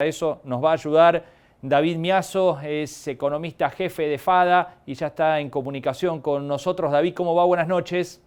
A eso nos va a ayudar David Miazo, es economista jefe de FADA y ya está en comunicación con nosotros. David, ¿cómo va? Buenas noches.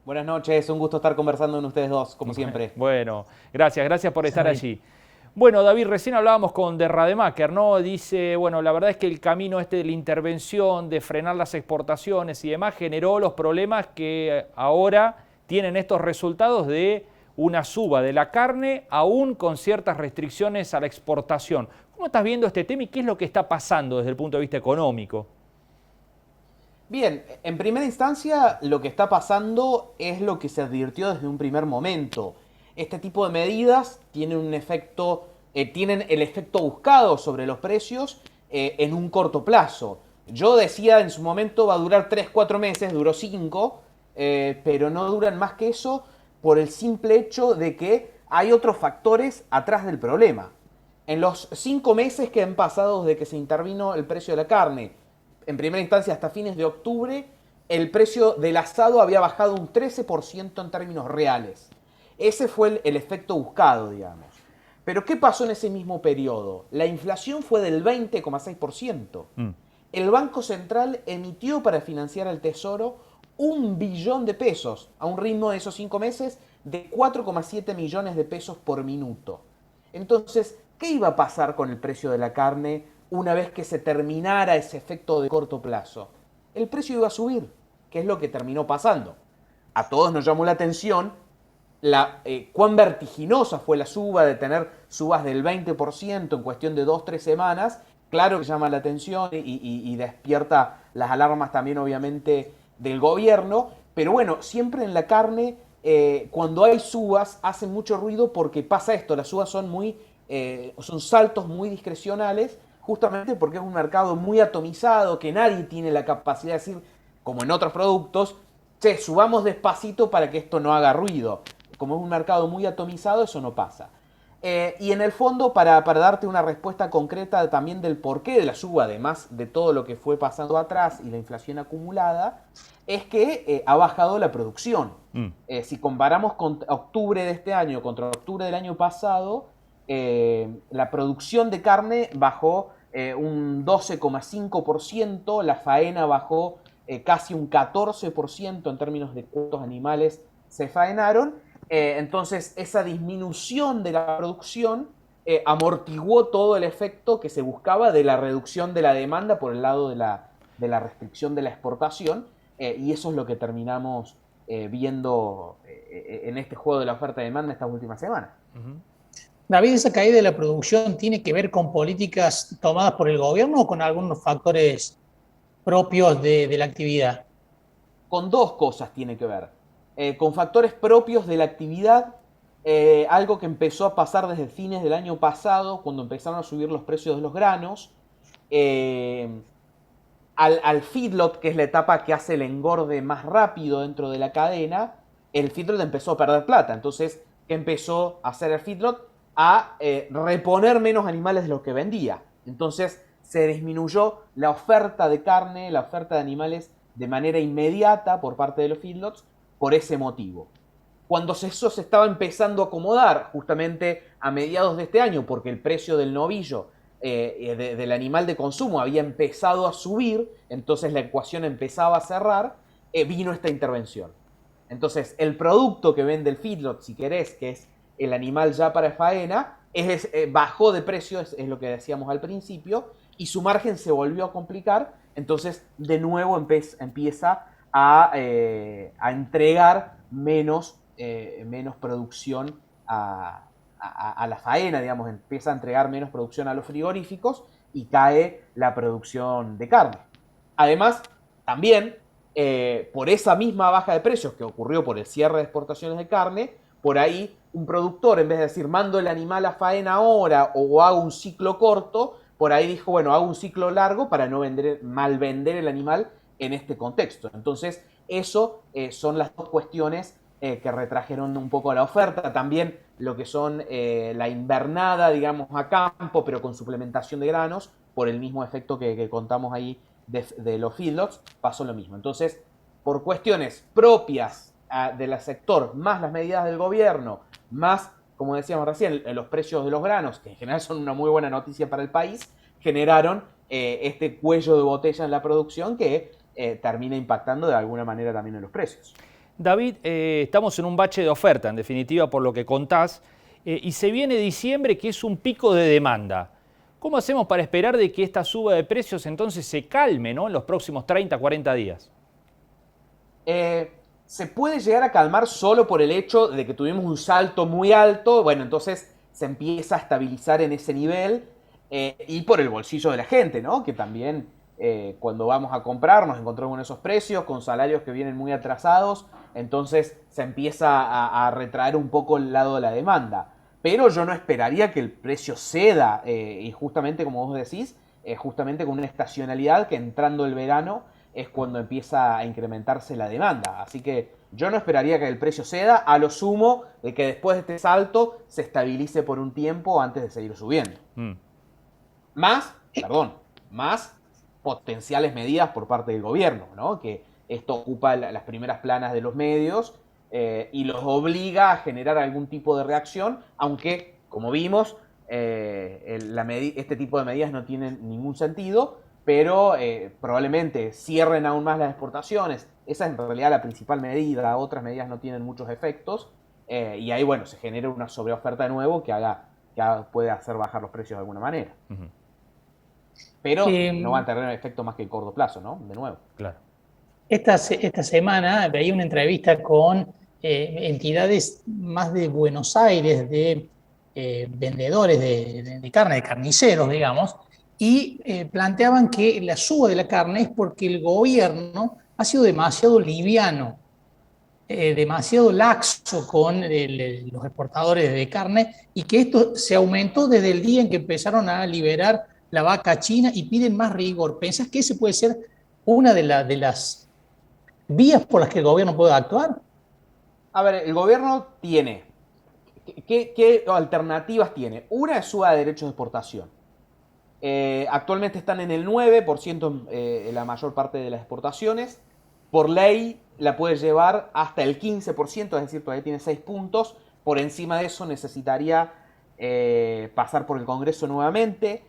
Buenas noches, un gusto estar conversando con ustedes dos, como siempre. Bueno, gracias por estar allí. Bueno, David, recién hablábamos con de Rademacher, ¿no? Dice, bueno, la verdad es que el camino de la intervención, de frenar las exportaciones y demás, generó los problemas que ahora tienen estos resultados de una suba de la carne, aún con ciertas restricciones a la exportación. ¿Cómo estás viendo este tema y qué es lo que está pasando desde el punto de vista económico? Bien, en primera instancia lo que está pasando es lo que se advirtió desde un primer momento. Este tipo de medidas tienen un efecto, tienen el efecto buscado sobre los precios en un corto plazo. Yo decía en su momento va a durar 3 4 meses, duró 5, pero no duran más que eso por el simple hecho de que hay otros factores atrás del problema. En los 5 meses que han pasado desde que se intervino el precio de la carne, en primera instancia hasta fines de octubre, el precio del asado había bajado un 13% en términos reales. Ese fue el efecto buscado, digamos. Pero ¿qué pasó en ese mismo periodo? La inflación fue del 20,6%. El Banco Central emitió para financiar el Tesoro 1 billón de pesos, a un ritmo de esos 5 meses de 4,7 millones de pesos por minuto. Entonces, ¿qué iba a pasar con el precio de la carne una vez que se terminara ese efecto de corto plazo? El precio iba a subir, que es lo que terminó pasando. A todos nos llamó la atención cuán vertiginosa fue la suba, de tener subas del 20% en cuestión de 2 3 semanas. Claro que llama la atención y despierta las alarmas también, obviamente, del gobierno. Pero bueno, siempre en la carne, cuando hay subas, hace mucho ruido porque pasa esto. Las subas son saltos muy discrecionales, justamente porque es un mercado muy atomizado, que nadie tiene la capacidad de decir, como en otros productos, che, subamos despacito para que esto no haga ruido. Como es un mercado muy atomizado, eso no pasa. Y en el fondo, para darte una respuesta concreta también del porqué de la suba, además de todo lo que fue pasando atrás y la inflación acumulada, es que ha bajado la producción. Si comparamos con octubre de este año contra octubre del año pasado, la producción de carne bajó un 12,5%, la faena bajó casi un 14% en términos de cuántos animales se faenaron. Entonces, esa disminución de la producción amortiguó todo el efecto que se buscaba de la reducción de la demanda por el lado de la restricción de la exportación, y eso es lo que terminamos viendo en este juego de la oferta-demanda estas últimas semanas. David, ¿esa caída de la producción tiene que ver con políticas tomadas por el gobierno o con algunos factores propios de la actividad? Con dos cosas tiene que ver. Con factores propios de la actividad, algo que empezó a pasar desde fines del año pasado, cuando empezaron a subir los precios de los granos. Al feedlot, que es la etapa que hace el engorde más rápido dentro de la cadena, el feedlot empezó a perder plata. Entonces, ¿qué empezó a hacer el feedlot? A reponer menos animales de los que vendía. Entonces, se disminuyó la oferta de carne, la oferta de animales de manera inmediata por parte de los feedlots por ese motivo. Cuando eso se estaba empezando a acomodar justamente a mediados de este año, porque el precio del novillo del animal de consumo había empezado a subir, entonces la ecuación empezaba a cerrar, vino esta intervención. Entonces, el producto que vende el feedlot, si querés, que es el animal ya para faena, bajó de precio, es lo que decíamos al principio, y su margen se volvió a complicar. Entonces, de nuevo empieza a entregar menos producción a la faena, digamos, empieza a entregar menos producción a los frigoríficos y cae la producción de carne. Además, también, por esa misma baja de precios que ocurrió por el cierre de exportaciones de carne, por ahí un productor, en vez de decir mando el animal a faena ahora o hago un ciclo corto, por ahí dijo, bueno, hago un ciclo largo para no mal vender el animal en este contexto. Entonces, eso son las dos cuestiones que retrajeron un poco la oferta. También lo que son la invernada, digamos, a campo, pero con suplementación de granos, por el mismo efecto que contamos ahí de los feedlots, pasó lo mismo. Entonces, por cuestiones propias del sector, más las medidas del gobierno, más como decíamos recién, los precios de los granos, que en general son una muy buena noticia para el país, generaron este cuello de botella en la producción que termina impactando de alguna manera también en los precios. David, estamos en un bache de oferta, en definitiva, por lo que contás, y se viene diciembre, que es un pico de demanda. ¿Cómo hacemos para esperar de que esta suba de precios entonces se calme, ¿no?, en los próximos 30, 40 días? Se puede llegar a calmar solo por el hecho de que tuvimos un salto muy alto, bueno, entonces se empieza a estabilizar en ese nivel, y por el bolsillo de la gente, ¿no? Que también cuando vamos a comprar nos encontramos con esos precios, con salarios que vienen muy atrasados, entonces se empieza a retraer un poco el lado de la demanda. Pero yo no esperaría que el precio ceda, y justamente como vos decís, justamente con una estacionalidad que entrando el verano es cuando empieza a incrementarse la demanda. Así que yo no esperaría que el precio ceda, a lo sumo de que después de este salto se estabilice por un tiempo antes de seguir subiendo. Más potenciales medidas por parte del gobierno, ¿no? Que esto ocupa las primeras planas de los medios y los obliga a generar algún tipo de reacción, aunque, como vimos, este tipo de medidas no tienen ningún sentido, pero probablemente cierren aún más las exportaciones. Esa es en realidad la principal medida, otras medidas no tienen muchos efectos, y ahí, bueno, se genera una sobreoferta de nuevo que puede hacer bajar los precios de alguna manera. Pero no va a tener efecto más que el corto plazo, ¿no? De nuevo. Claro. Esta semana veía una entrevista con entidades más de Buenos Aires, de vendedores de carne, de carniceros, digamos, y planteaban que la suba de la carne es porque el gobierno ha sido demasiado liviano, demasiado laxo con los exportadores de carne, y que esto se aumentó desde el día en que empezaron a liberar la vaca china y piden más rigor. ¿Pensás que ese puede ser una de las vías por las que el gobierno puede actuar? A ver, el gobierno tiene. ¿Qué alternativas tiene? Una es suba de derechos de exportación. Actualmente están en el 9% la mayor parte de las exportaciones. Por ley la puede llevar hasta el 15%, es decir, todavía tiene 6 puntos. Por encima de eso necesitaría pasar por el Congreso nuevamente.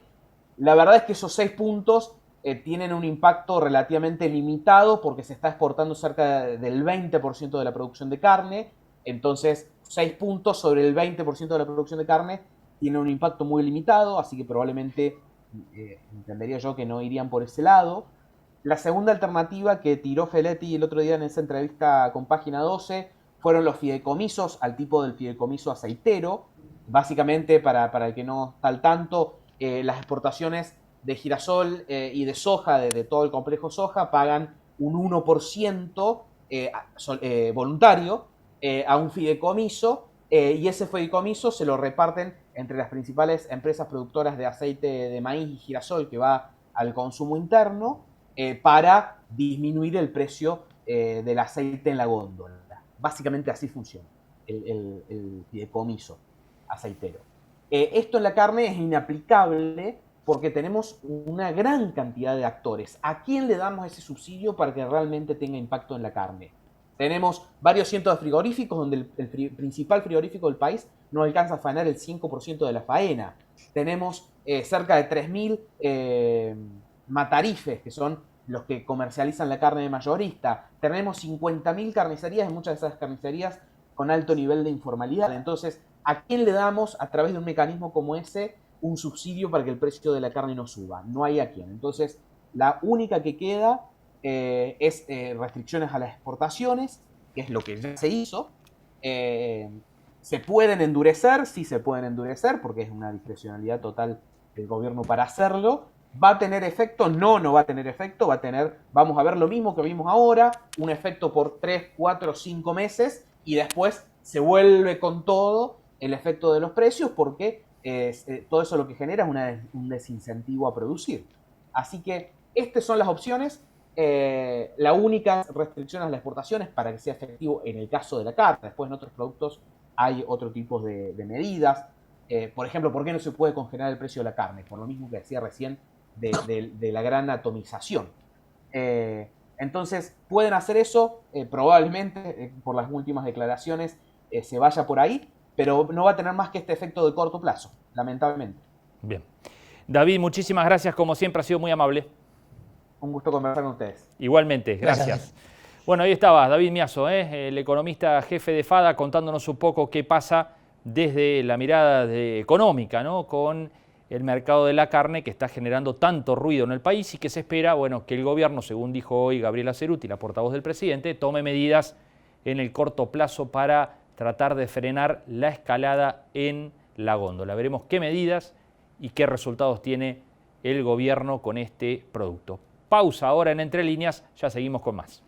La verdad es que esos 6 puntos tienen un impacto relativamente limitado porque se está exportando cerca del 20% de la producción de carne. Entonces, 6 puntos sobre el 20% de la producción de carne tiene un impacto muy limitado, así que probablemente entendería yo que no irían por ese lado. La segunda alternativa que tiró Feletti el otro día en esa entrevista con Página 12 fueron los fideicomisos al tipo del fideicomiso aceitero. Básicamente, para el que no está al tanto, las exportaciones de girasol y de soja, de todo el complejo soja, pagan un 1% voluntario a un fideicomiso, y ese fideicomiso se lo reparten entre las principales empresas productoras de aceite de maíz y girasol que va al consumo interno, para disminuir el precio del aceite en la góndola. Básicamente así funciona el fideicomiso aceitero. Esto en la carne es inaplicable porque tenemos una gran cantidad de actores. ¿A quién le damos ese subsidio para que realmente tenga impacto en la carne? Tenemos varios cientos de frigoríficos donde el principal frigorífico del país no alcanza a faenar el 5% de la faena. Tenemos cerca de 3.000 matarifes, que son los que comercializan la carne de mayorista. Tenemos 50.000 carnicerías, y muchas de esas carnicerías con alto nivel de informalidad. Entonces, ¿a quién le damos a través de un mecanismo como ese un subsidio para que el precio de la carne no suba? No hay a quién. Entonces, la única que queda es restricciones a las exportaciones, que es lo que ya se hizo. ¿Se pueden endurecer? Sí, se pueden endurecer, porque es una discrecionalidad total del gobierno para hacerlo. ¿Va a tener efecto? No, no va a tener efecto. Vamos a ver lo mismo que vimos ahora, un efecto por 3, 4, 5 meses, y después se vuelve con todo el efecto de los precios, porque todo eso lo que genera es un desincentivo a producir. Así que estas son las opciones. La única restricción a las exportaciones para que sea efectivo en el caso de la carne. Después en otros productos hay otro tipo de medidas. Por ejemplo, ¿por qué no se puede congelar el precio de la carne? Por lo mismo que decía recién de la gran atomización. Entonces, pueden hacer eso, probablemente por las últimas declaraciones se vaya por ahí, pero no va a tener más que este efecto de corto plazo, lamentablemente. Bien. David, muchísimas gracias, como siempre, ha sido muy amable. Un gusto conversar con ustedes. Igualmente, gracias. Bueno, ahí estaba David Miazo, el economista jefe de FADA, contándonos un poco qué pasa desde la mirada económica, ¿no?, con el mercado de la carne, que está generando tanto ruido en el país y que se espera, bueno, que el gobierno, según dijo hoy Gabriela Cerruti, la portavoz del presidente, tome medidas en el corto plazo para tratar de frenar la escalada en la góndola. Veremos qué medidas y qué resultados tiene el gobierno con este producto. Pausa ahora en Entre Líneas, ya seguimos con más.